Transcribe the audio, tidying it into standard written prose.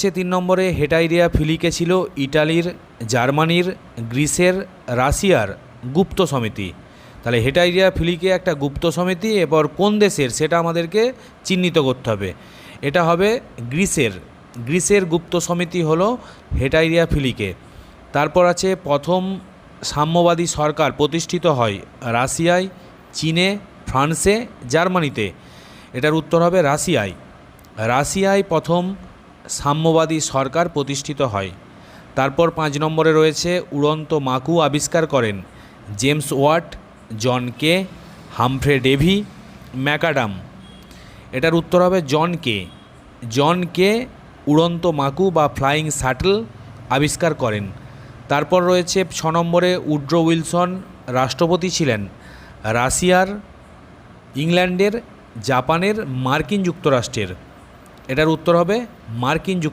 হচ্ছে 3 নম্বরে হেটাইরিয়া ফিলিকে ছিল ইটালির, জার্মানির, গ্রিসের, রাশিয়ার গুপ্ত সমিতি। তাহলে হেটাইরিয়া ফিলিকে একটা গুপ্ত সমিতি, এবার কোন দেশের সেটা আমাদেরকে চিহ্নিত করতে হবে। এটা হবে গ্রিসের গুপ্ত সমিতি হলো হেটাইরিয়া ফিলিকে। তারপর আছে প্রথম সাম্যবাদী সরকার প্রতিষ্ঠিত হয় রাশিয়ায়, চীনে, ফ্রান্সে, জার্মানিতে। এটার উত্তর হবে রাশিয়ায় প্রথম সাম্যবাদী সরকার প্রতিষ্ঠিত হয়। তারপর 5 নম্বরে রয়েছে উড়ন্ত মাকু আবিষ্কার করেন জেমস ওয়াট, জন কে, হামফ্রে ডেভি, ম্যাকআডাম। এটার উত্তর হবে জন কে উড়ন্ত মাকু বা ফ্লাইং শাটল আবিষ্কার করেন। তারপর রয়েছে 6 নম্বরে উড্রো উইলসন রাষ্ট্রপতি ছিলেন রাশিয়ার, ইংল্যান্ডের, জাপানের, মার্কিন যুক্তরাষ্ট্রের। এটার উত্তর হবে মার্কিন